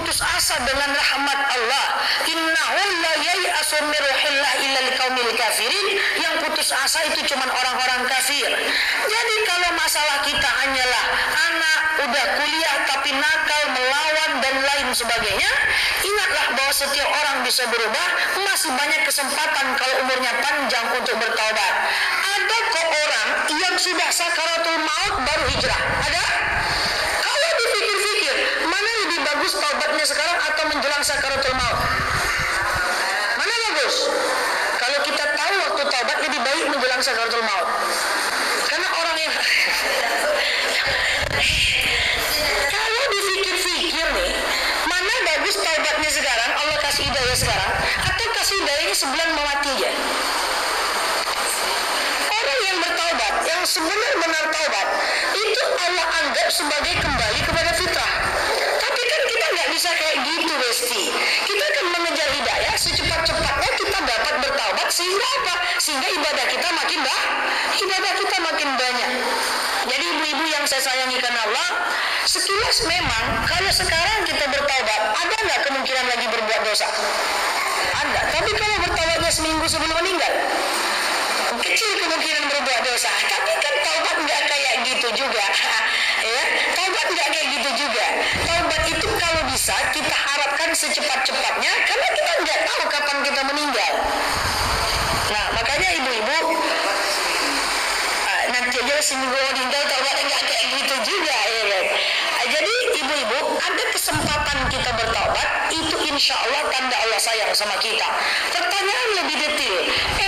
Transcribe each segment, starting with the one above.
putus asa dengan rahmat Allah. Innahu la yai'asu min ruhillah illa liqaumil kafirin. Yang putus asa itu cuma orang-orang kafir. Jadi kalau masalah kita hanyalah anak udah kuliah tapi nakal, melawan dan lain sebagainya, ingatlah bahwa setiap orang bisa berubah. Masih banyak kesempatan kalau umurnya panjang untuk bertaubat. Ada kok orang yang sudah sakaratul maut baru hijrah? Ada? Kalau dipikir-pikir, mana lebih bagus taubatnya sekarang atau menjelang sakaratul maut? Mana bagus? Kalau kita tahu waktu taubat lebih baik menjelang sakaratul maut. Karena orang yang kalau dipikir-pikir nih, mana bagus taubatnya sekarang, Allah kasih hidayah sekarang, atau kasih hidayahnya sebelum mati aja? Orang yang bertaubat, yang sebenar-benar taubat, itu Allah anggap sebagai kembali kepada fitrah. Tapi kan kita nggak bisa kayak gitu, Besti. Kita kan mengejar hidayah secepat-cepatnya kita dapat bertaubat, sehingga apa? Sehingga ibadah kita makin banyak. Jadi ibu-ibu yang saya sayangi karena Allah, sekilas memang kalau sekarang kita bertaubat, ada nggak kemungkinan lagi berbuat dosa? Ada. Tapi kalau bertaubatnya seminggu sebelum meninggal, kecil kemungkinan berbuat dosa. Tapi kan taubat nggak kayak gitu juga. Ya, taubat nggak kayak gitu juga. Taubat itu kalau bisa kita harapkan secepat-cepatnya, karena kita nggak tahu kapan kita meninggal. Nah, makanya ibu-ibu, nanti aja seminggu meninggal taubatnya nggak kayak gitu juga, ya kan? Jadi ibu-ibu, ada kesempatan kita bertaubat, itu insya Allah tanda Allah sayang sama kita. Pertanyaan lebih detail,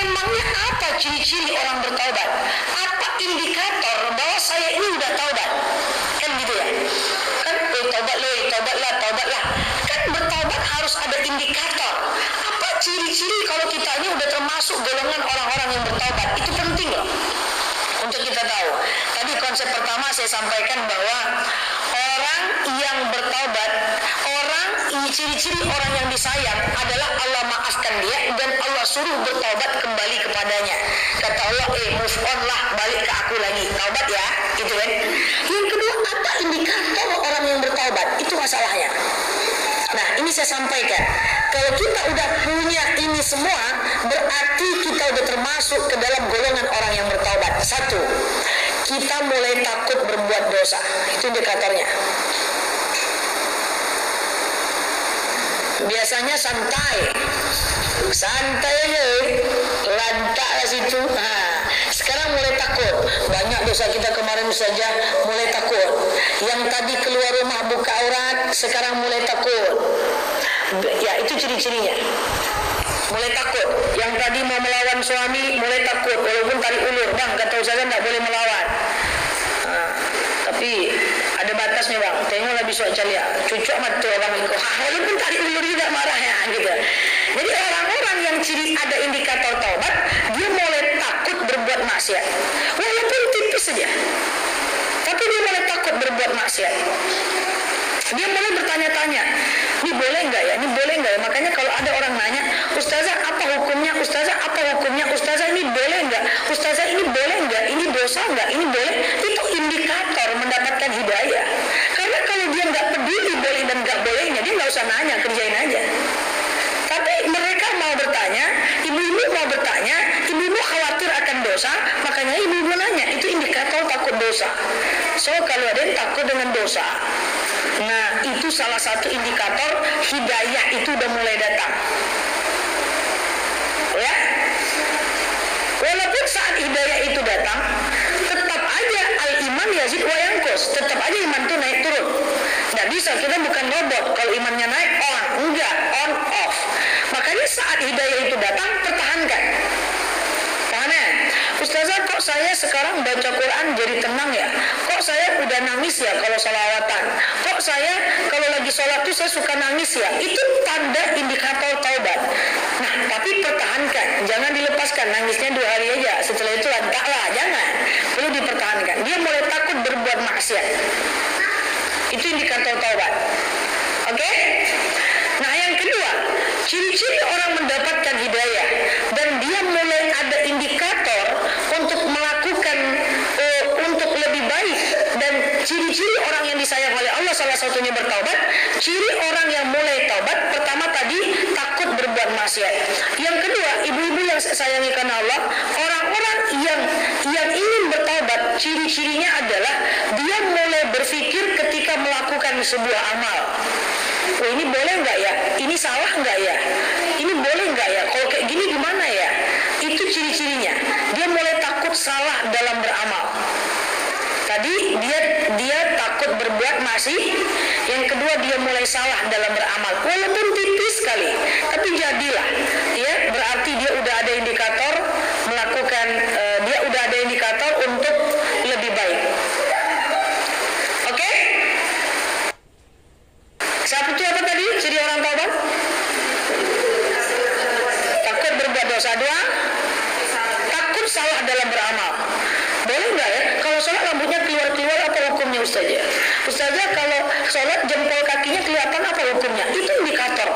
emangnya apa ciri-ciri orang bertaubat? Apa indikator bahwa saya ini udah taubat? Kan gitu ya? Kan taubatlah. Kan bertaubat harus ada indikator. Apa ciri-ciri kalau kita ini udah termasuk golongan orang-orang yang bertaubat? Itu penting loh untuk kita tahu. Tadi konsep pertama saya sampaikan bahwa orang yang bertaubat, ciri-ciri orang yang disayang adalah Allah maafkan dia dan Allah suruh bertaubat kembali kepadanya. Kata Allah, move on lah, balik ke aku lagi, taubat ya, gitu kan. Yang kedua, apa indikator orang yang bertaubat? Itu masalahnya. Nah, ini saya sampaikan, kalau kita udah punya ini semua, berarti kita udah termasuk ke dalam golongan orang yang bertaubat. Satu, kita mulai takut berbuat dosa. Itu indikatornya. Biasanya santai aja, lantak ke situ. Sekarang mulai takut. Banyak dosa kita kemarin saja mulai takut. Yang tadi keluar rumah buka aurat, sekarang mulai takut. Ya, itu ciri-cirinya. Mulai takut. Yang tadi mau melawan suami mulai takut, walaupun tarik ulur, bang, kata saya nggak boleh melawan. Tapi ada batasnya, bang. Tengoklah besok calia, cucuk mata orang itu. Walaupun tarik ulur juga marah ya, gitu. Jadi orang-orang yang ciri ada indikator taubat, dia mulai takut berbuat maksiat, walaupun tipis saja. Tapi dia mulai takut berbuat maksiat. Dia mulai bertanya-tanya, ini boleh nggak ya? Ini boleh nggak ya? Makanya kalau ada orang nanya, Ustazah apa hukumnya? Ustazah apa hukumnya? Ustazah ini boleh nggak? Ustazah ini boleh nggak? Ini dosa nggak? Ini boleh? Itu indikator mendapatkan hidayah. Karena kalau dia nggak peduli boleh dan nggak bolehnya, dia nggak usah nanya, kerjain aja. Tapi mereka mau bertanya, ibu-ibu mau bertanya, ibu-ibu khawatir akan dosa, makanya ibu-ibu nanya. Itu indikator takut dosa. So kalau ada yang takut dengan dosa, nah itu salah satu indikator hidayah itu udah mulai datang. Ya, walaupun saat hidayah itu datang, tetap aja al-iman yazid wa yanqus, tetap aja iman itu naik turun. Nggak bisa, kita bukan robot. Kalau imannya naik on, enggak, on off. Makanya saat hidayah itu datang, pertahankan. Paham ya? Ustazah, kok saya sekarang baca Quran jadi tenang ya? Kok saya udah nangis ya kalau sholawatan? Kok saya kalau lagi sholat tuh saya suka nangis ya? Itu tanda indikator taubat. Nah, tapi pertahankan, jangan dilepaskan. Nangisnya 2 hari aja, setelah itu lantaklah, jangan. Perlu dipertahankan. Dia mulai takut berbuat maksiat. Itu indikator taubat. Oke? Nah, yang kedua, ciri-ciri orang mendapatkan hidayah dan dia mulai ada indikator untuk melakukan untuk lebih baik, dan ciri-ciri orang yang disayang oleh Allah salah satunya bertaubat, ciri orang yang mulai taubat pertama tadi takut berbuat maksiat. Yang kedua, ibu-ibu yang saya sayangi karena Allah, orang-orang yang ingin bertaubat, ciri-cirinya adalah dia mulai berpikir ketika melakukan sebuah amal. Oh, ini boleh nggak ya? Ini salah nggak ya? Ini boleh nggak ya? Kalau kayak gini gimana ya? Itu ciri-cirinya. Dia mulai takut salah dalam beramal. Tadi dia takut berbuat maksiat. Yang kedua, dia mulai salah dalam beramal. Walaupun tipis sekali, tapi jadilah. Ya, berarti dia udah ada indikator melakukan. Dia udah ada indikator untuk lebih baik. Oke? Satu itu apa tadi? Ciri orang taubat? Takut berbuat dosa. Dua, takut salah dalam beramal. Boleh nggak ya? Kalau sholat rambutnya keluar-keluar apa hukumnya Ustazah? Ustazah kalau sholat jempol kakinya kelihatan apa hukumnya? Itu indikator.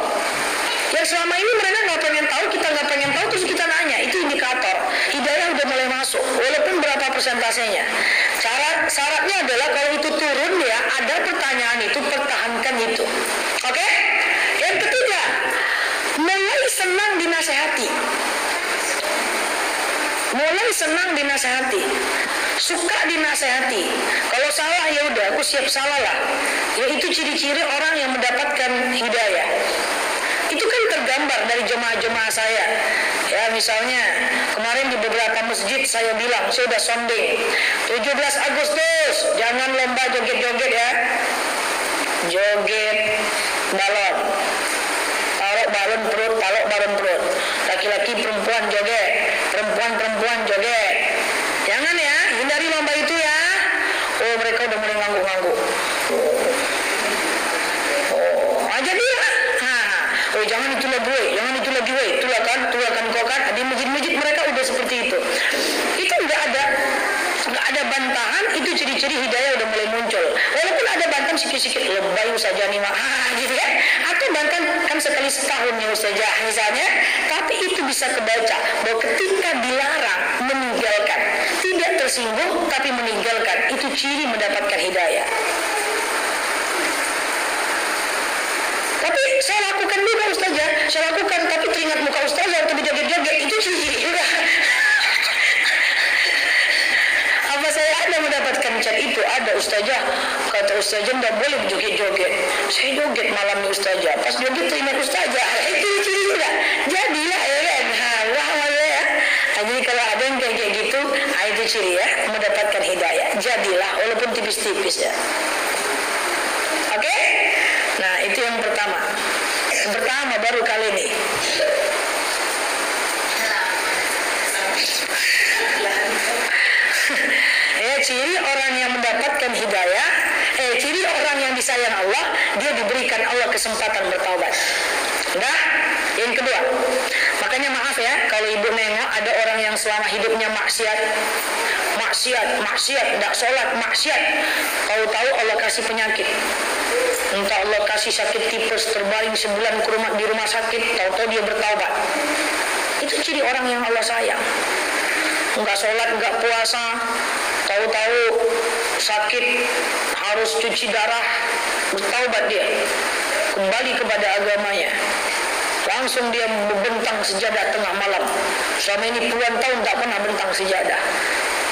Yang selama ini mereka nggak pengen tahu, kita nggak pengen tahu, terus kita nanya. Itu indikator. Hidayah udah mulai masuk. Walaupun berapa persentasenya. Syaratnya adalah kalau itu turun ya, ada pertanyaan itu, pertahankan itu. Oke? Yang ketiga, mulai senang dinasehati. Mulai senang dinasehati, suka dinasehati. Kalau salah ya udah, aku siap salah lah. Ya itu ciri-ciri orang yang mendapatkan hidayah. Itu kan tergambar dari jemaah-jemaah saya. Ya misalnya kemarin di beberapa masjid saya bilang, saya udah sonding 17 Agustus jangan lomba joget-joget ya. Joget balon. Taruh balon perut. Laki-laki perempuan joget. Perempuan joget. Jangan ya, hindari lomba itu ya. Oh, mereka udah mulai ngangguk-ngangguk. Oh, aja dia. Oh, jangan itu lagi weh. Tulakan kau kan. Di masjid-masjid mereka udah seperti itu. Itu nggak ada bantahan, itu ciri-ciri hidayah udah mulai muncul. Walaupun ada bantahan sikit-sikit, lebay saja nih mak, gitu ya. Atau bantahan kan sekali setahun ya saja misalnya, tapi itu bisa kebaca bahwa ketika dilarang meninggalkan, tidak tersinggung tapi meninggalkan, itu ciri mendapatkan hidayah. Tapi saya lakukan juga Ustazah, saya lakukan tapi teringat muka Ustazah waktu berjoget-joget, itu ciri juga. Apa saya ada mendapatkan chat itu? Ada Ustazah, kata Ustazah tidak boleh berjoget-joget. Saya joget malam nih Ustazah, pas joget teringat Ustazah, itu ciri juga. Jadilah ya kan, wah ya. Jadi kalau ada yang kayak gitu, itu ciri ya, mendapatkan hidayah. Jadilah walaupun tipis-tipis ya. Oke? Nah itu yang pertama. Yang pertama baru kali ini. Ya, ciri orang yang mendapatkan hidayah, ciri orang yang disayang Allah, dia diberikan Allah kesempatan bertaubat. Udah? Yang kedua, makanya maaf ya kalau ibu nengok ada orang yang selama hidupnya maksiat, tidak sholat, maksiat, tahu-tahu Allah kasih penyakit. Entah Allah kasih sakit tipes, terbaring sebulan di rumah sakit, tahu-tahu dia bertaubat. Itu ciri orang yang Allah sayang. Enggak sholat, enggak puasa, tahu-tahu sakit, harus cuci darah, bertaubat dia, kembali kepada agamanya. Langsung dia membentang sejadah tengah malam. Selama ini puluhan tahun tak pernah bentang sejadah.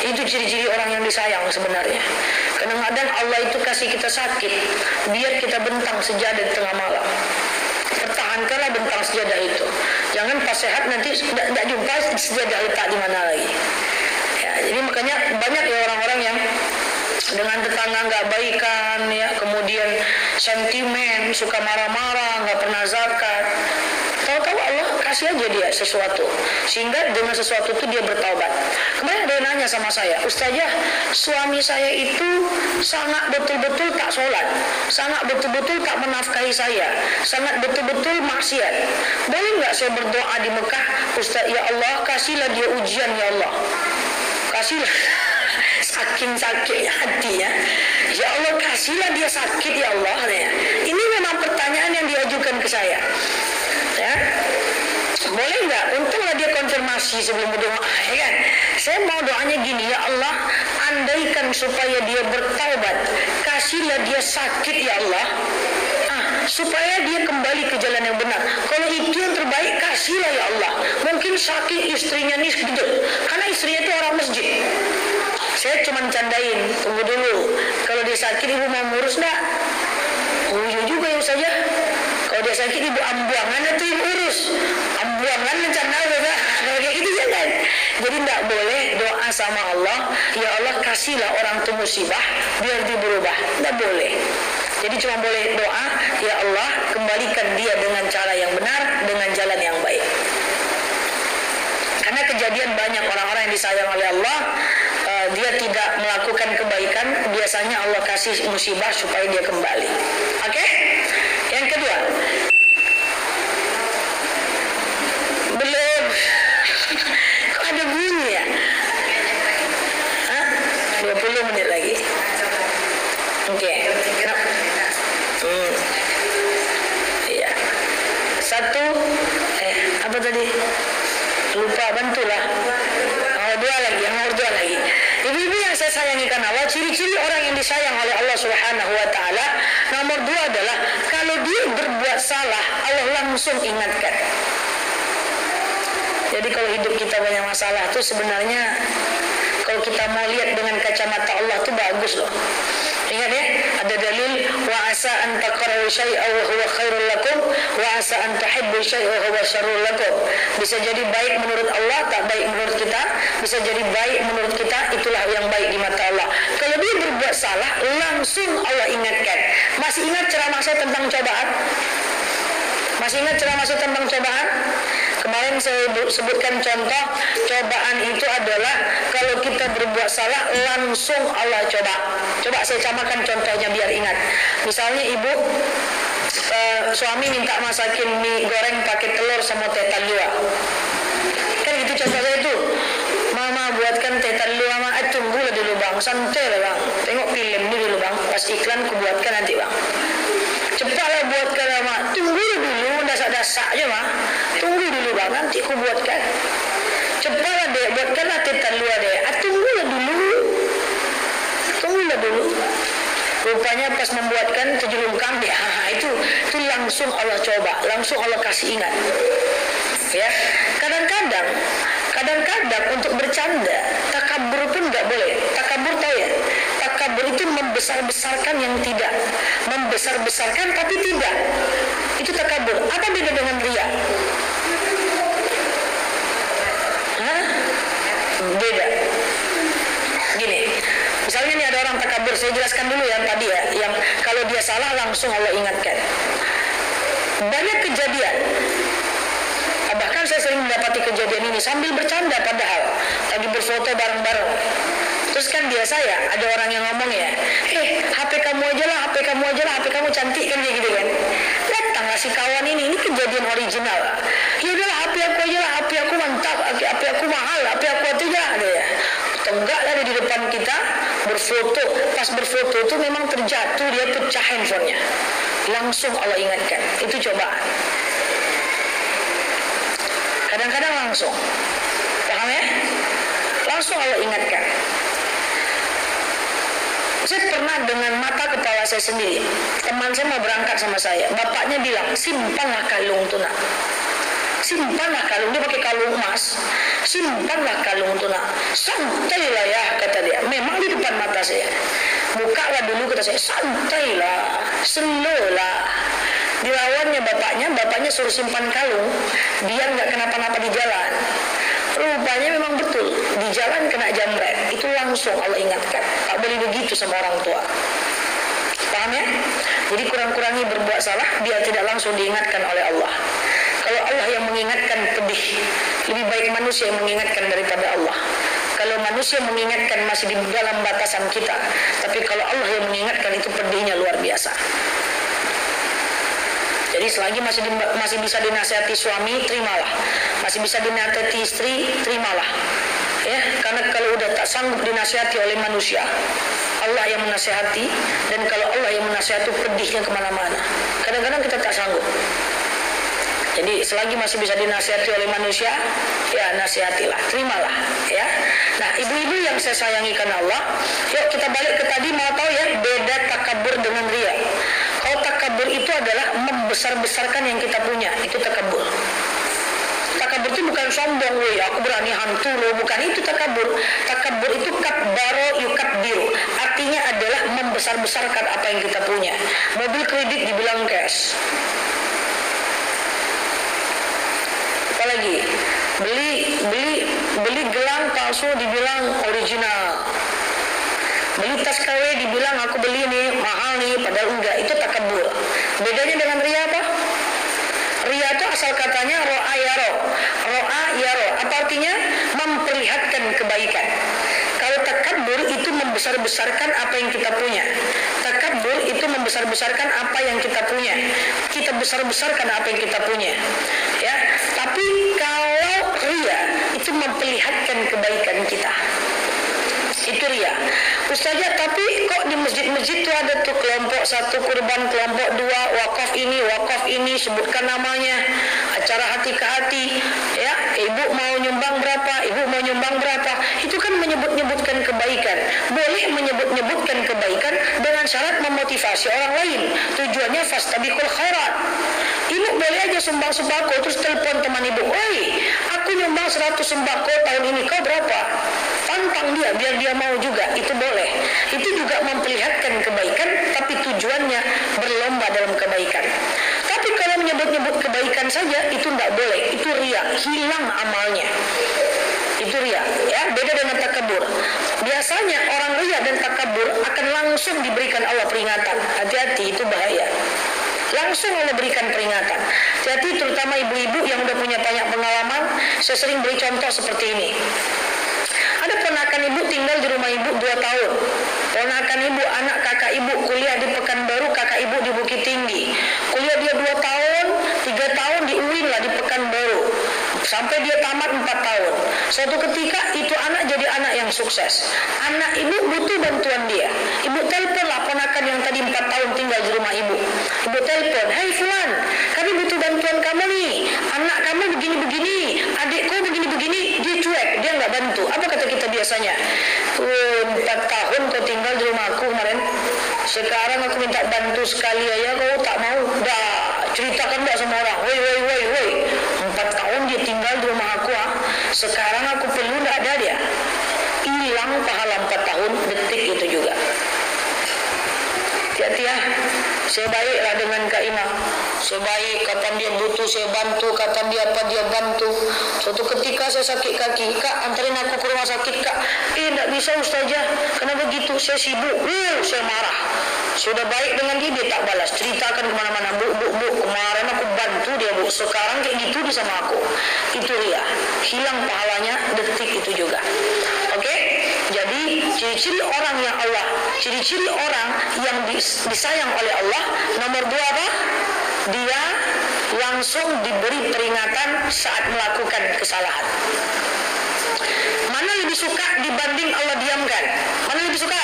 Itu ciri-ciri orang yang disayang sebenarnya. Kadang-kadang Allah itu kasih kita sakit biar kita bentang sejadah di tengah malam. Pertahankanlah bentang sejadah itu. Jangan pas sehat nanti tidak jumpa sejadah letak di mana lagi. Ya, jadi makanya banyak ya orang-orang yang dengan tetangga nggak baikan ya, kemudian sentimen, suka marah-marah, nggak pernah zakat. Tahu-tahu Allah kasih aja dia sesuatu, sehingga dengan sesuatu itu dia bertaubat. Kemarin dia nanya sama saya, Ustazah, suami saya itu sangat betul-betul tak sholat, sangat betul-betul tak menafkahi saya, sangat betul-betul maksiat. Boleh nggak saya berdoa di Mekah, Ustaz, ya Allah kasihlah dia ujian ya Allah, kasihlah. Saking sakitnya hatinya, ya Allah kasihlah dia sakit ya Allah ya. Ini memang pertanyaan yang diajukan ke saya ya. Boleh nggak? Untunglah dia konfirmasi sebelum berdoa ya kan. Saya mau doanya gini, ya Allah andaikan supaya dia bertaubat, kasihlah dia sakit ya Allah. supaya dia kembali ke jalan yang benar. Kalau itu yang terbaik, kasihlah ya Allah. Mungkin saking istrinya nih gede, karena istrinya itu orang masjid. Saya cuma candain, tunggu dulu. Kalau dia sakit ibu mau ngurus enggak? Oh iya juga ya saja. Kalau dia sakit ibu ambuangan itu ibu urus. Ambuangan rencana udah. Kalau kayak gitu jangan. Jadi tidak boleh doa sama Allah, ya Allah kasihlah orang itu musibah biar dia berubah. Tidak boleh. Jadi cuma boleh doa, ya Allah kembalikan dia dengan cara yang benar, dengan jalan yang baik. Karena kejadian banyak orang-orang yang disayang oleh Allah, dia tidak melakukan kebaikan, biasanya Allah kasih musibah supaya dia kembali. Oke? Yang kedua, belum. Kok ada bunyi ya? Hah? 20 menit lagi. Oke. Iya. Satu, apa tadi? Lupa, bantulah. Nomor dua lagi. Ibu-ibu yang saya sayangi karena Allah, ciri-ciri orang yang disayang oleh Allah Subhanahu wa taala, nomor dua adalah kalau dia berbuat salah, Allah langsung ingatkan. Jadi kalau hidup kita banyak masalah itu sebenarnya kalau kita mau lihat dengan kacamata Allah itu bagus loh. Ingat ya, ada dalil wa asa an takrahu syai'an wa huwa khairul lakum wa asa an tuhibbu syai'an wa huwa syarrul lakum. Bisa jadi baik menurut Allah, tak baik menurut kita. Bisa jadi baik menurut kita, itulah yang baik di mata Allah. Kalau dia berbuat salah, langsung Allah ingatkan. Masih ingat ceramah saya tentang cobaan? Masih ingat ceramah saya tentang cobaan? Kemarin saya sebutkan contoh, cobaan itu adalah kalau kita berbuat salah langsung Allah coba. Coba saya camakan contohnya biar ingat. Misalnya ibu, suami minta masakin mie goreng pakai telur sama teh talua. Kan gitu contoh saya itu. Mama buatkan teh talua, mama tunggulah dulu bang, santai lah bang. Tengok film dulu bang, pas iklan ku buatkan nanti bang. Cepatlah buatkan mama, tunggu dulu, dasak-dasak aja mah. Tunggu dulu bang, nanti aku buatkan. Cepatlah deh, buatkanlah teh talua deh. Tunggulah dulu. Rupanya pas membuatkan terjelungkang dia, itu langsung Allah coba, langsung Allah kasih ingat. Ya, kadang-kadang untuk bercanda, takabur pun nggak boleh. Takabur tahu ya? Takabur itu membesar-besarkan yang tidak, membesar-besarkan tapi tidak. Itu takabur. Apa beda dengan riya? Beda. Gini, misalnya nih ada orang takabur, saya jelaskan dulu yang tadi ya, yang kalau dia salah langsung Allah ingatkan. Banyak kejadian, bahkan saya sering mendapati kejadian ini sambil bercanda padahal lagi berfoto bareng-bareng. Terus kan biasa ya, ada orang yang ngomong ya, HP kamu aja lah, HP kamu cantik kan kayak gitu kan. Datang si kawan ini kejadian original. Ya udahlah HP aku aja lah, HP aku mantap, HP aku mahal, HP aku aja ada ya. Tenggak ada di depan kita berfoto. Pas berfoto itu memang terjatuh, dia pecah handphonenya. Langsung Allah ingatkan. Itu cobaan. Kadang-kadang langsung. Paham ya? Langsung Allah ingatkan. Saya pernah dengan mata kepala saya sendiri. Teman saya mau berangkat sama saya. Bapaknya bilang, simpanlah kalung itu nak. Simpanlah kalung, dia pakai kalung emas. Simpanlah kalung itu nak. Santailah ya, kata dia. Memang di depan mata saya. Bukalah dulu, kata saya. Santailah, slow lah. Dilawannya bapaknya suruh simpan kalung biar nggak kenapa-napa di jalan. Rupanya memang betul, di jalan kena jambret. Itu langsung Allah ingatkan. Tak boleh begitu sama orang tua. Paham ya? Jadi kurang-kurangi berbuat salah biar tidak langsung diingatkan oleh Allah. Kalau Allah yang mengingatkan pedih, lebih baik manusia yang mengingatkan daripada Allah. Kalau manusia mengingatkan masih di dalam batasan kita, tapi kalau Allah yang mengingatkan itu pedihnya luar biasa. Jadi selagi masih bisa dinasihati suami, terimalah. Masih bisa dinasihati istri, terimalah. Ya, karena kalau udah tak sanggup dinasihati oleh manusia, Allah yang menasihati, dan kalau Allah yang menasihati pedihnya kemana-mana. Kadang-kadang kita tak sanggup. Jadi selagi masih bisa dinasihati oleh manusia, ya nasihatilah, terimalah. Ya. Nah, ibu-ibu yang saya sayangi karena Allah, yuk kita balik ke tadi, mau tahu ya beda takabur dengan riya. Kalau takabur takabur itu adalah membesar-besarkan yang kita punya. Itu takabur. Takabur itu bukan sombong, woi aku berani hantu loh, bukan itu takabur. Takabur itu kabbaro yukabbiru. Artinya adalah membesar-besarkan apa yang kita punya. Mobil kredit dibilang cash. Apalagi beli gelang palsu dibilang original. Beli tas KW dibilang aku beli nih mahal nih, padahal enggak. Itu takabur. Bedanya dengan ria apa? Ria itu asal katanya ro'a yaro. Ro'a yaro. Apa artinya? Memperlihatkan kebaikan. Kalau takabur itu membesar-besarkan apa yang kita punya. Takabur itu membesar-besarkan apa yang kita punya. Kita besar-besarkan apa yang kita punya. Ya. Tapi kalau ria itu memperlihatkan kebaikan kita. Itu ria. Ustazah, tapi kok di masjid-masjid tuh ada tuh kelompok satu kurban, kelompok dua, wakaf ini, sebutkan namanya, acara hati ke hati, ya, ibu mau nyumbang berapa, itu kan menyebut-nyebutkan kebaikan. Boleh menyebut-nyebutkan kebaikan dengan syarat memotivasi orang lain. Tujuannya fastabiqul khairat. Ibu boleh aja sumbang sembako, terus telepon teman ibu, woi, aku nyumbang 100 sembako tahun ini, kau berapa? Tantang dia, biar dia mau juga, itu boleh. Itu juga memperlihatkan kebaikan, tapi tujuannya berlomba dalam kebaikan. Tapi kalau menyebut-nyebut kebaikan saja, itu tidak boleh, itu ria, hilang amalnya. Itu ria, ya, beda dengan takabur. Biasanya orang ria dan takabur akan langsung diberikan Allah peringatan. Hati-hati, itu bahaya. Langsung Allah berikan peringatan. Jadi terutama ibu-ibu yang udah punya banyak pengalaman, saya sering beri contoh seperti ini. Ada ponakan ibu tinggal di rumah ibu 2 tahun. Ponakan ibu, anak kakak ibu kuliah di Pekanbaru, kakak ibu di Bukit Tinggi. Kuliah dia 2 tahun, 3 tahun di UIN lah di Pekanbaru. Sampai dia tamat 4 tahun. Suatu ketika itu anak jadi anak yang sukses. Anak ibu butuh bantuan dia. Ibu telepon lah ponakan yang tadi 4 tahun tinggal di rumah ibu. Ibu telepon, "Hai Fulan, kami butuh bantuan kamu nih. Anak kamu begini-begini, adikku begini-begini." Dia cuek, dia nggak bantu. Apa kata kita biasanya? 4 tahun kau tinggal di rumahku kemarin. Sekarang aku minta bantu sekali aja kau tak mau. Dah, ceritakan dah sama orang. Woi. 4 tahun dia tinggal di rumah aku. Sekarang aku perlu, nggak ada dia. Hilang pahala 4 tahun, detik itu juga. Hati-hati ya. Saya baiklah dengan Kak Ima. Saya baik, kapan dia butuh saya bantu, kapan dia apa dia bantu. Suatu ketika saya sakit kaki, "Kak, antarin aku ke rumah sakit, Kak." "Tidak bisa Ustazah, kenapa begitu? Saya sibuk." Saya marah. Sudah baik dengan dia tak balas. Ceritakan kemana-mana, Bu, kemarin aku bantu dia, Bu. Sekarang kayak gitu dia sama aku. Itu ria. Hilang pahalanya detik itu juga. Oke? Jadi ciri-ciri orang yang Allah, ciri-ciri orang yang disayang oleh Allah, nomor 2 apa? Dia langsung diberi peringatan saat melakukan kesalahan. Mana lebih suka dibanding Allah diamkan? Mana lebih suka?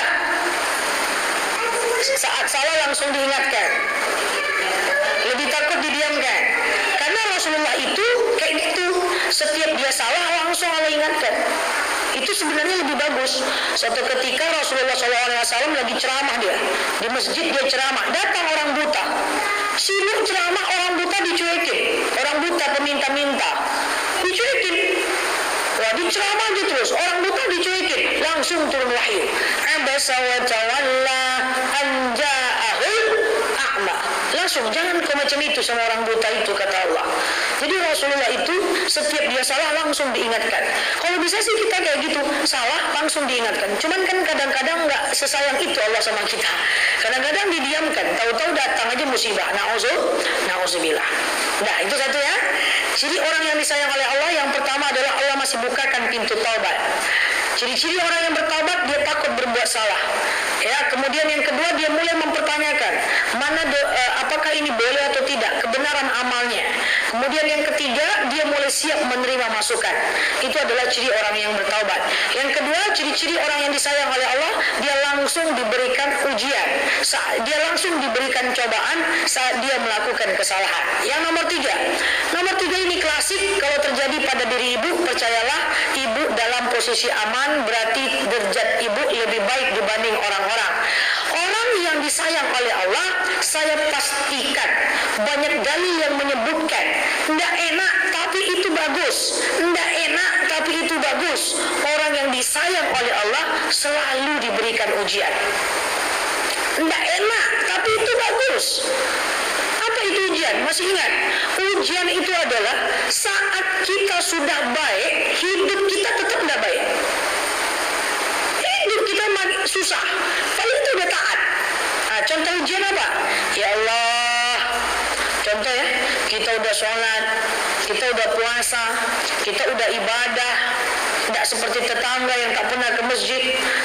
Saat salah langsung diingatkan. Lebih takut didiamkan. Karena Rasulullah itu kayak gitu. Setiap dia salah langsung Allah ingatkan. Itu sebenarnya lebih bagus. Suatu ketika Rasulullah SAW lagi ceramah dia. Di masjid dia ceramah. Datang orang buta. Sibuk ceramah, orang buta dicuekin. Orang buta peminta-minta. Dicuekin. Wah, diceramah aja terus. Orang buta dicuekin. Langsung turun wahyu. Abasa wa tawalla an ja'ahul a'ma. Langsung, jangan kau macam itu sama orang buta itu, kata Allah. Jadi Rasulullah itu setiap dia salah langsung diingatkan. Kalau bisa sih kita kayak gitu, salah langsung diingatkan. Cuman kan kadang-kadang nggak sesayang itu Allah sama kita. Kadang-kadang didiamkan, tahu-tahu datang aja musibah. Nauzubillah. Nah, itu satu ya. Jadi orang yang disayang oleh Allah yang pertama adalah Allah masih bukakan pintu taubat. Ciri-ciri orang yang bertaubat, dia takut berbuat salah. Ya, kemudian yang kedua dia mulai mempertanyakan apakah ini boleh atau tidak, kebenaran amalnya. Kemudian yang ketiga dia mulai siap menerima masukan. Itu adalah ciri orang yang bertaubat. Yang kedua, ciri-ciri orang yang disayang oleh Allah, dia langsung diberikan ujian. Dia langsung diberikan cobaan saat dia melakukan kesalahan. Yang nomor tiga ini klasik kalau terjadi pada diri ibu, percayalah ibu dalam posisi aman, berarti derajat ibu lebih baik dibanding orang-orang. Orang yang disayang oleh Allah, saya pastikan banyak dalil yang menyebutkan tidak enak tapi itu bagus, tidak enak tapi itu bagus. Orang yang disayang oleh Allah selalu diberikan ujian. Tidak enak tapi itu bagus. Apa itu ujian? Masih ingat? Ujian itu adalah saat kita sudah baik, hidup kita tetap tidak baik. Hidup kita susah, paling itu udah taat. Nah, contoh ujian apa? Ya Allah, contoh ya, kita udah sholat, kita udah puasa, kita udah ibadah, tidak seperti tetangga yang tak pernah ke masjid,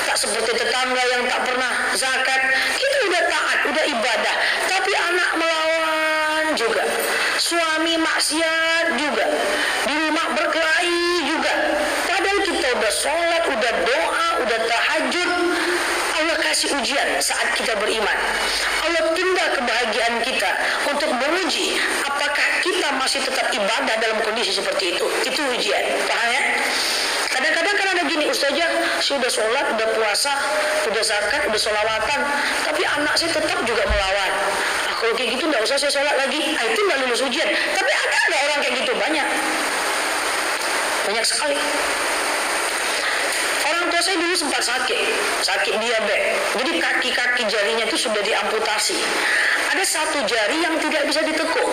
tak seperti tetangga yang tak pernah zakat. Kita udah taat, udah ibadah, tapi anak melawan juga, suami maksiat juga, di rumah berkelahi juga. Padahal kita udah sholat, udah doa, udah tahajud. Allah kasih ujian saat kita beriman. Allah tunda kebahagiaan kita untuk menguji apakah kita masih tetap ibadah dalam kondisi seperti itu. Itu ujian, paham ya? Kadang-kadang kan ada gini, Ustazah, saya udah sholat, udah puasa, udah zakat, udah sholawatan, tapi anak saya tetap juga melawan. Nah, kalau kayak gitu nggak usah saya sholat lagi. Nah, itu nggak lulus ujian. Tapi ada nggak orang kayak gitu? Banyak sekali. Orang tua saya dulu sempat sakit diabetes. Jadi kaki-kaki jarinya itu sudah diamputasi. Ada satu jari yang tidak bisa ditekuk.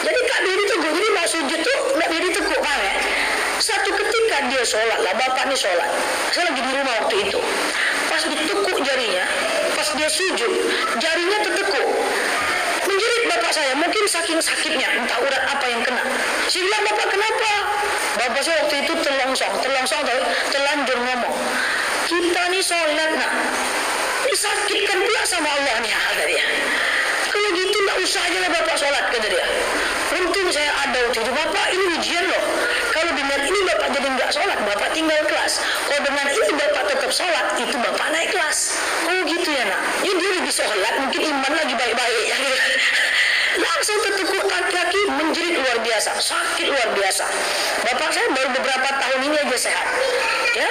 Jadi tak bisa ditekuk. Jadi mau sujud tuh nggak bisa ditekuk, paham ya? Satu ketika dia sholat lah, bapak ini sholat. Saya lagi di rumah waktu itu. Pas ditekuk jarinya, pas dia sujud, jarinya tertekuk. Menjerit bapak saya, mungkin saking sakitnya, entah urat apa yang kena. Saya bilang, bapak kenapa? Bapak saya waktu itu terlanjur ngomong. Kita nih sholat nak, disakitkan pula sama Allah nih, kata dia. Kalau gitu nggak usah aja lah bapak sholat, kata dia. Untung saya ada waktu itu, bapak ini ujian loh. Kalau dengan ini bapak jadi nggak sholat, bapak tinggal kelas. Kalau dengan ini bapak tetap sholat, itu bapak naik kelas. Oh gitu ya nak. Ya dia lagi sholat, mungkin iman lagi baik-baik. Langsung tertekuk kaki-kaki, menjerit luar biasa, sakit luar biasa. Bapak saya baru beberapa tahun ini aja sehat. Ya,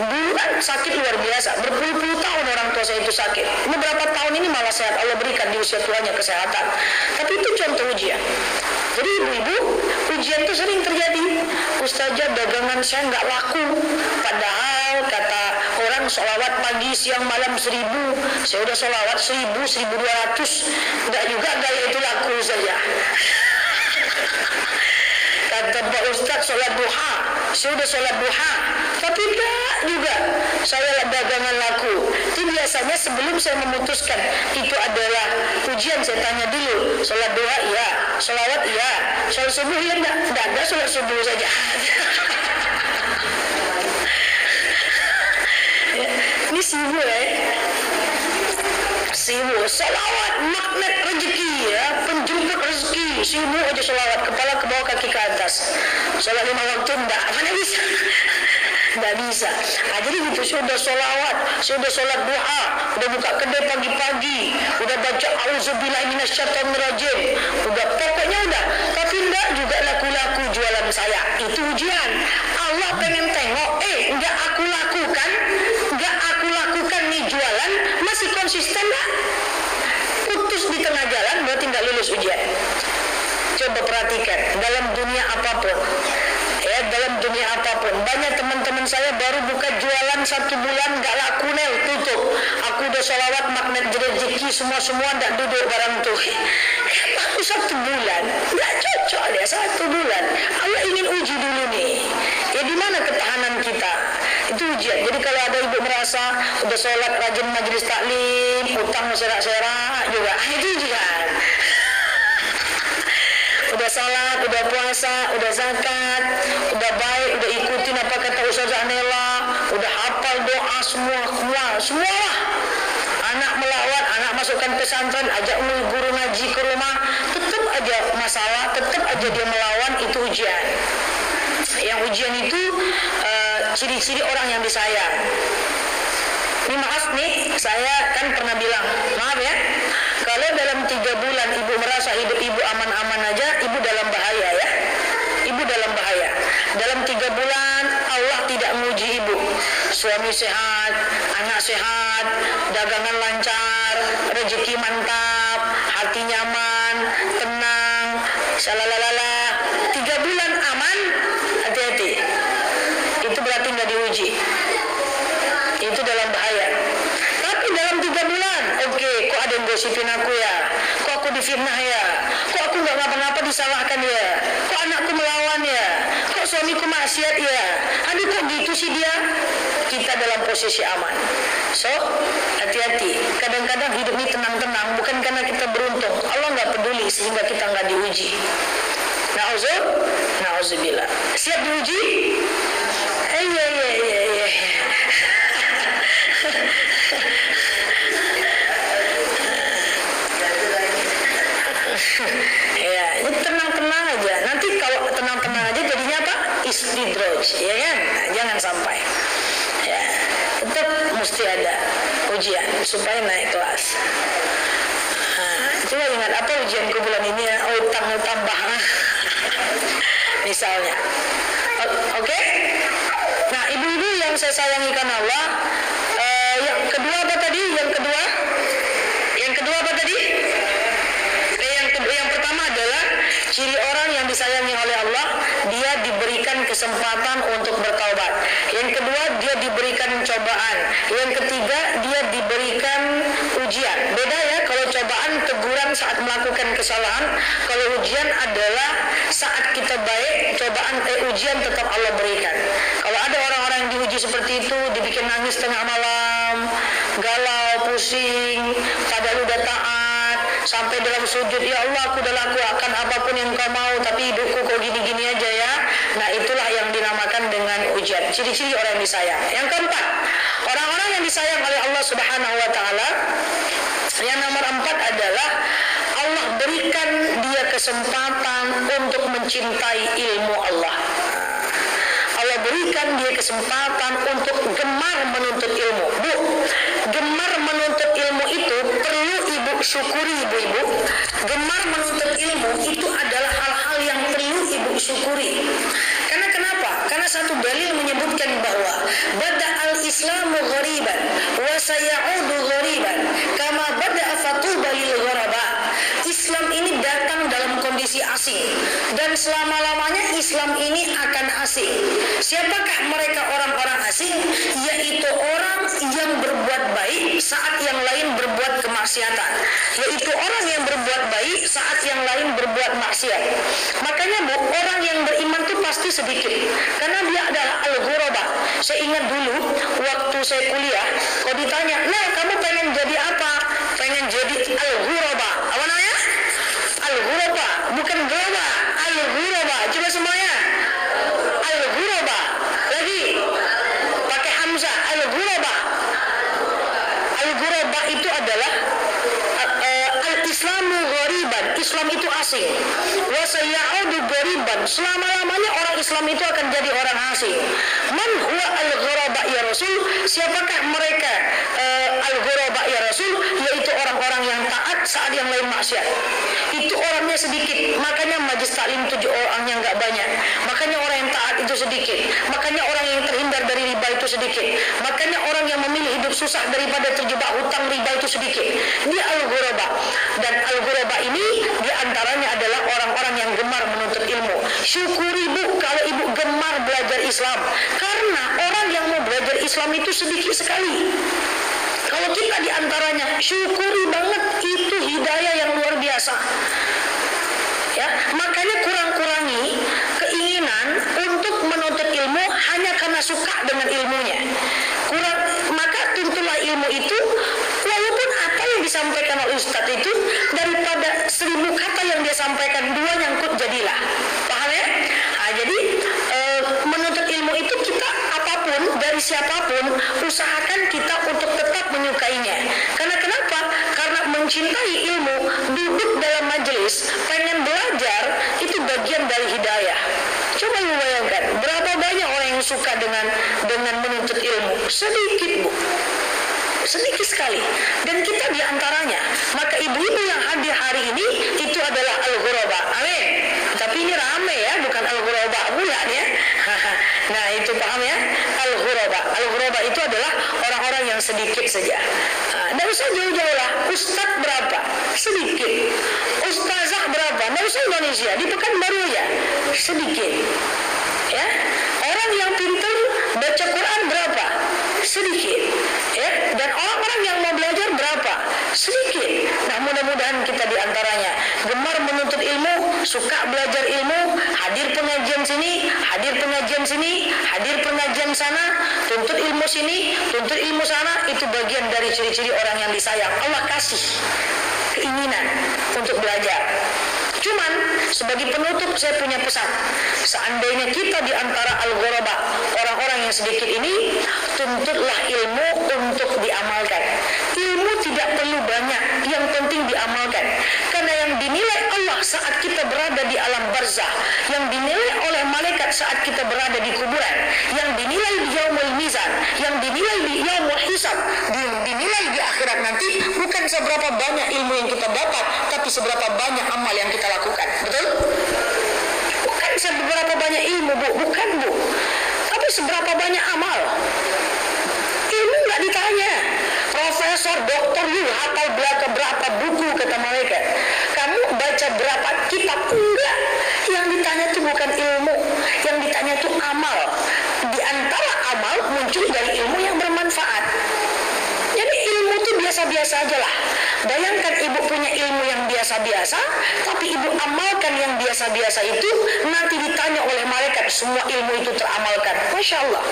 dulu kan sakit luar biasa, berpuluh-puluh tahun orang tua saya itu sakit. Beberapa tahun ini malah sehat, Allah berikan di usia tuanya kesehatan. Tapi itu contoh ujian. Jadi ibu-ibu, ujian itu sering terjadi. Ustazah, dagangan saya nggak laku. Padahal kata orang sholawat pagi, siang, malam 1000. Saya udah sholawat 1000, 1200. Nggak juga gaya itu laku saja. Kata Pak Ustadz sholat duha, saya udah sholat duha, tapi enggak juga saya dagangan laku. Itu biasanya sebelum saya memutuskan itu adalah ujian, saya tanya dulu, sholat duha iya, sholawat iya, sholat subuh iya enggak ada, sholat subuh saja. Ini sibuk ya. Sibuk, salawat magnet rezeki ya, penjemput rezeki. Sibuk aja salawat, kepala ke bawah kaki ke atas. Salat 5 waktu enggak, mana bisa? Enggak bisa. Nah, jadi gitu, sudah salawat, sudah salat duha, udah buka kedai pagi-pagi, udah baca auzubillahi minasyaitonirrajim, udah pokoknya udah. Tapi enggak juga laku-laku jualan saya. Itu ujian. Allah pengen tengok, enggak aku lakukan nih jualan, masih konsisten enggak? Putus di tengah jalan berarti enggak lulus ujian. Coba perhatikan dalam dunia apapun. Ya, dalam dunia apapun. Banyak teman-teman saya baru buka jualan 1 bulan enggak laku nel, tutup. Aku udah sholawat magnet rezeki semua enggak duduk barang tuh. Baru 1 bulan, enggak cocok dia 1 bulan. Allah ingin uji dulu nih. Ya di mana ketahanan kita? Itu ujian. Jadi kalau ada ibu merasa udah sholat rajin majelis taklim, utang serak-serak juga, itu ujian. Udah sholat, udah puasa, udah zakat, udah baik, udah ikutin apa kata Ustazah Nela, udah hafal doa semua lah. Anak melawan, anak masukkan pesantren, ajak guru ngaji ke rumah, tetap aja masalah, tetap aja dia melawan, itu ujian. Yang ujian itu ciri-ciri orang yang disayang. Ini maaf nih, saya kan pernah bilang, maaf ya, kalau dalam 3 bulan ibu merasa hidup ibu aman-aman aja, ibu dalam bahaya ya. Ibu dalam bahaya. Dalam 3 bulan Allah tidak menguji ibu. Suami sehat, anak sehat, dagangan lancar, Salalalala, 3 bulan aman, hati-hati. Itu berarti nggak diuji. Itu dalam bahaya. Tapi dalam 3 bulan, oke, kok ada yang gosipin aku ya? Kok aku difitnah ya? Kok aku nggak ngapa-ngapa disalahkan ya? Kok anakku melawan ya? Kok suamiku maksiat ya? Aduh, kok gitu sih dia? Kita dalam posisi aman. So, hati-hati. Kadang-kadang hidup ini tenang-tenang bukan karena kita beruntung. Allah nggak peduli sehingga kita nggak diuji. Na'udzubillah. Siap diuji? Iya. Ya, ini tenang-tenang aja. Nanti kalau tenang-tenang aja jadinya apa? Istidraj, ya kan? Nah, jangan sampai. Ya, tetap mesti ada ujian supaya naik kelas. Coba ingat apa ujianku bulan ini ya? Utang tambah. Misalnya. Oke? Nah, ibu-ibu yang saya sayangi karena Allah, yang kedua apa tadi? Yang kedua apa tadi? Yang pertama adalah ciri orang yang disayangi oleh Allah, dia diberikan kesempatan untuk bertaubat. Yang kedua, dia diberikan cobaan. Yang ketiga, dia diberikan ujian. Beda ya, kalau cobaan teguran saat melakukan kesalahan, kalau ujian adalah saat kita baik, cobaan ujian tetap Allah berikan. Kalau ada orang-orang yang diuji seperti itu, dibikin nangis tengah malam, galau, pusing, padahal udah taat, sampai dalam sujud, ya Allah, aku udah lakukan apapun yang kau mau, tapi hidupku kok gini-gini aja ya. Nah, itulah yang dinamakan dengan ujian. Ciri-ciri orang yang disayang. Yang keempat, orang-orang yang disayang oleh Allah Subhanahu wa Ta'ala, yang nomor 4 adalah Allah berikan dia kesempatan untuk mencintai ilmu Allah. Allah berikan dia kesempatan untuk gemar menuntut ilmu. Bu, gemar menuntut ilmu itu perlu ibu syukuri, ibu-ibu. Gemar menuntut ilmu itu adalah hal-hal yang perlu ibu syukuri. Karena kenapa? Karena satu dalil menyebutkan bahwa bada'al islamu ghariban wa sayaudu ghariban kama bada'a fatuba lil ghuraba. Islam ini datang dalam kondisi asing dan selama-lamanya Islam ini akan asing. Siapakah mereka orang-orang asing? Yaitu orang yang berbuat baik saat yang lain berbuat kemaksiatan. Yaitu orang yang berbuat baik saat yang lain berbuat maksiat. Makanya Bu, orang yang beriman itu pasti sedikit. Karena dia adalah al-ghuraba. Saya ingat dulu waktu saya kuliah, kalau ditanya, "Nah, kamu pengen jadi apa?" Pengen jadi al-ghuraba. Apa namanya? Al-ghuraba, bukan ghuraba. Al-ghuraba. Coba semuanya. Al-ghuraba. Lagi. Pakai hamzah. Al-ghuraba. Al-ghuraba itu adalah al-islamu ghariban. Islam itu asing. Wa sayaudu ghariban. Selama-lamanya orang Islam itu akan jadi orang asing. Man huwa al-ghuraba ya Rasul? Siapakah mereka al-ghuraba ya Rasul? Yaitu orang-orang yang taat saat yang lain maksiat. Itu orangnya sedikit. Makanya majlis taklim itu orangnya nggak banyak. Makanya orang yang taat itu sedikit. Makanya orang yang terhindar dari riba itu sedikit. Makanya orang yang memilih hidup susah daripada terjebak hutang riba itu sedikit. Dia al-ghuraba. Dan al-ghuraba ini diantaranya adalah orang-orang yang gemar menuntut ilmu. Syukuri Bu kalau ibu gemar belajar Islam. Karena orang yang mau belajar Islam itu sedikit sekali. Kalau kita diantaranya syukuri banget, itu hidayah yang luar biasa. Ya, makanya kurang-kurangi keinginan untuk menuntut ilmu hanya karena suka dengan ilmunya. Maka tuntulah ilmu itu, walaupun apa yang disampaikan oleh Ustadz itu daripada 1000 kata yang dia sampaikan, 2 nyangkut jadilah. Paham ya? Nah, jadi menuntut ilmu itu kita apapun dari siapapun usahakan kita untuk tetap menyukainya. Karena kenapa? Karena mencintai ilmu, duduk dalam majelis, pengen belajar, itu bagian dari hidayah. Coba bayangkan, berapa banyak orang yang suka dengan menuntut ilmu? Sedikit Bu, sedikit sekali. Dan kita diantaranya. Maka ibu-ibu yang hadir hari ini itu adalah al-ghuraba. Amin. Tapi ini rame ya, bukan al-ghuraba bulan ya. Nah itu paham ya, al-ghuraba. Al-ghuraba itu adalah orang-orang yang sedikit saja. Nggak usah jauh-jauh lah. Ustadz berapa? Sedikit. Ustazah berapa? Nggak usah Indonesia di Pekanbaru ya sedikit. Ya, orang yang pintar baca Quran berapa? Sedikit. Ya, dan orang-orang yang mau belajar berapa? Sedikit. Nah, mudah-mudahan kita diantaranya gemar menuntut ilmu, suka belajar ilmu, hadir pengajian sini, hadir pengajian sini, hadir pengajian sana, tuntut ilmu sini, tuntut ilmu sana. Itu bagian dari ciri-ciri orang yang disayang. Allah kasih keinginan untuk belajar. Cuman sebagai penutup saya punya pesan. Seandainya kita di antara al-ghuraba, orang-orang yang sedikit ini, tuntutlah ilmu untuk diamalkan. Ilmu tidak perlu banyak, yang penting diamalkan. Karena yang dinilai Allah saat kita berada di alam barzah, yang dinilai oleh malaikat saat kita berada di kuburan, yang dinilai di yaumul mizan, yang dinilai di yaumul hisab, dinilai di akhirat nanti bukan seberapa banyak ilmu yang kita dapat, tapi seberapa banyak amal yang kita lakukan. Betul? Bukan seberapa banyak ilmu, Bu, bukan, Bu, tapi seberapa banyak amal. Ilmu nggak ditanya. Profesor, doktor, you hafal berapa buku kata malaikat. Kamu baca berapa kitab? Enggak. Yang ditanya itu bukan ilmu, yang ditanya itu amal. Di antara amal muncul dari ilmu yang bermanfaat. Jadi ilmu itu biasa-biasa aja lah. Bayangkan ibu punya ilmu yang biasa-biasa, tapi ibu amalkan yang biasa-biasa itu, nanti ditanya oleh malaikat, semua ilmu itu teramalkan. Masya Allah.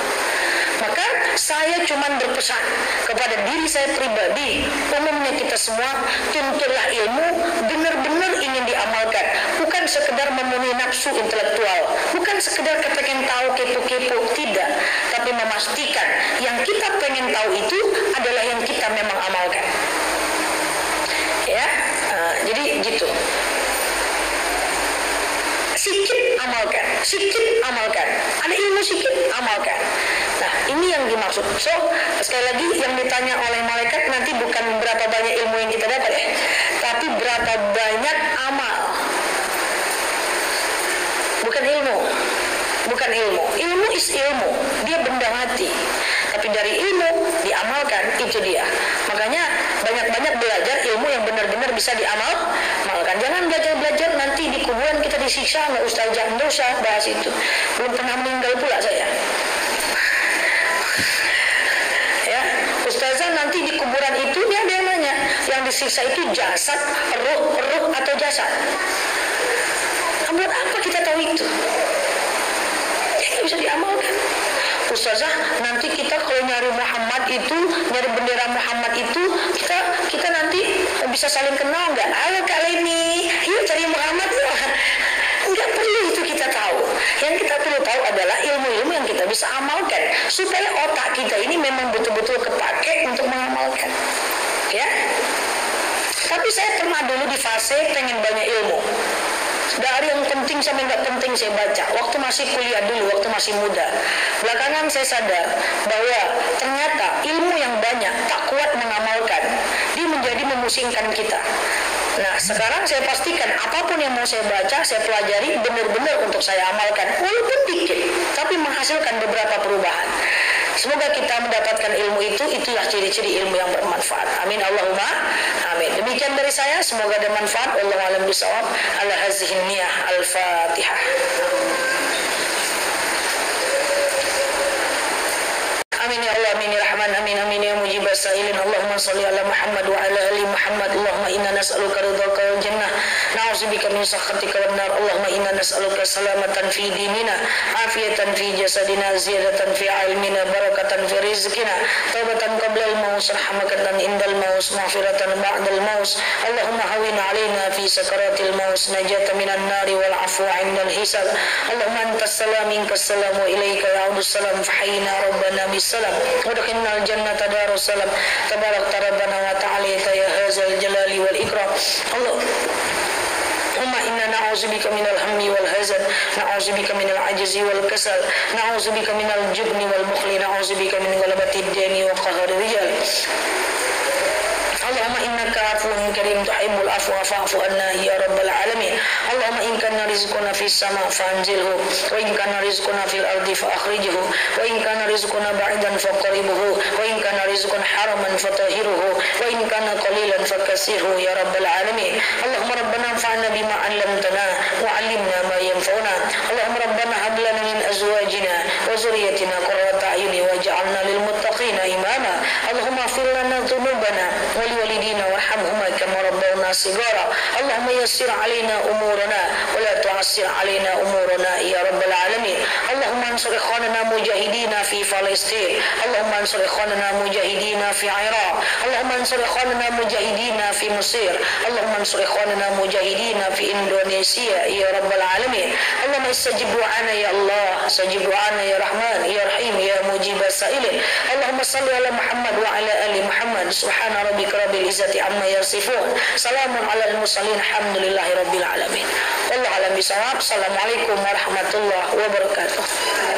Maka saya cuma berpesan kepada diri saya pribadi, umumnya kita semua, tuntutlah ilmu benar-benar ingin diamalkan, bukan sekedar memenuhi nafsu intelektual, bukan sekedar kepengen tahu kepo-kepo, tidak, tapi memastikan yang kita pengen tahu itu adalah yang kita memang amalkan. Ya, jadi gitu. Sikit amalkan, sikit amalkan. Ada ilmu sikit amalkan. Nah, ini yang dimaksud. So, sekali lagi yang ditanya oleh malaikat nanti bukan berapa banyak ilmu yang kita dapat ya, tapi berapa banyak amal. Bukan ilmu. Bukan ilmu. Ilmu is ilmu. Dia benda mati. Tapi dari ilmu diamalkan, itu dia. Makanya banyak-banyak belajar ilmu yang benar-benar bisa diamalkan. Jangan belajar-belajar nanti di kuburan kita disiksa. Nggak ustazah, nggak usah bahas itu. Belum pernah meninggal pula saya. Ya, ustazah nanti di kuburan itu dia ada yang nanya, yang disiksa itu jasad, ruh atau jasad. Buat apa kita tahu itu? Ya, nggak bisa diamalkan. Ustazah, nanti kita kalau nyari Muhammad itu, nyari bendera Muhammad itu, kita nanti bisa saling kenal nggak? Ayo Kak Leni, yuk cari Muhammad. Nggak perlu itu kita tahu. Yang kita perlu tahu adalah ilmu-ilmu yang kita bisa amalkan, supaya otak kita ini memang betul-betul kepake untuk mengamalkan. Ya. Tapi saya pernah dulu di fase pengen banyak ilmu. Dari yang penting sampai nggak penting saya baca. Waktu masih kuliah dulu, waktu masih muda. Belakangan saya sadar bahwa ternyata ilmu yang banyak tak kuat mengamalkan. Dia menjadi memusingkan kita. Nah, sekarang saya pastikan apapun yang mau saya baca, saya pelajari benar-benar untuk saya amalkan. Walaupun dikit, tapi menghasilkan beberapa perubahan. Semoga kita mendapatkan ilmu itu, itulah ciri-ciri ilmu yang bermanfaat. Amin Allahumma amin. Demikian dari saya, semoga ada manfaat. Wallahu a'lam bishawab. Ala hazihi niyah. Al-Fatihah. Amin ya Allah, amin ya Rahman, amin amin ya mujib as-sa'ilin. Allahumma salli ala Muhammad wa ala ali Muhammad. Allahumma inna nas'aluka ridhaka wal jannah, na'udzubika min sakhatika wan nar. Allahumma inna nas'aluka salamatan fi dinina, afiyatan fi jasadina, ziyadatan fi ilmina, barakatan fi rizqina, taubatan qabla al-maut, rahmatan indal maut, maghfiratan ba'dal maut. Allahumma hawwin 'alaina fi sakaratil maut, najatan minan nari wal 'afwa 'indal hisab. Allahumma antas salam minkas salam wa ilaika ya'udus salam, fahayyina rabbana bis salam wadkhilnal jannata darus salam. Tabarakta rabbana wa ta'ala ya hadzal jalali wal ikram. Allahumma inna na'udzubika minal hammi wal hazan, na'udzubika minal ajzi wal kasal, na'udzubika minal jubni wal bukhli, na'udzubika min ghalabati ad-dini wa qahri rijal. Allahumma innaka afuwun karim tuhibbul afwa fa'fu anna ya rabbal alamin. Allahumma in kana rizquna fis sama fanzilhu wa in kana rizquna fil ardi fa akhrijhu wa in kana rizquna ba'idan faqribhu wa in kana rizquna haraman fatahhiruhu wa in kana qalilan fakasirhu ya rabbal alamin. Allahumma rabbana anfa'na bima 'allamtana wa 'allimna ma yanfa'una. Allahumma rabbana hab lana min azwajina wa zurriyyatina qurrata a'yuni waj'alna lil muttaqina imama. Allahumma ighfir lana dhunubana wa liwalidina warhamhuma kama rabbawna shighara. Allahumma yassir 'alaina umurana wa la tu'assir 'alaina umurana ya rabbal alamin. Allahumma ansur ikhwanana mujahidina fi Palestin. Allahumma ansur ikhwanana mujahidina fi Iraq. Allahumma ansur ikhwanana mujahidina fi Mesir. Allahumma ansur ikhwanana mujahidina fi Indonesia ya rabbal alamin. Allahumma istajib du'ana ya Allah, istajib du'ana ya Rahman ya Rahim ya mujibas sa'ilin. Allahumma salli ala Muhammad wa ala ali Muhammad. Subhana rabbika rabbil izzati amma yasifun. Salamun alal mursalin. Alhamdulillahi rabbil alamin. Wallahu a'lam bishawab. Assalamualaikum warahmatullahi wabarakatuh.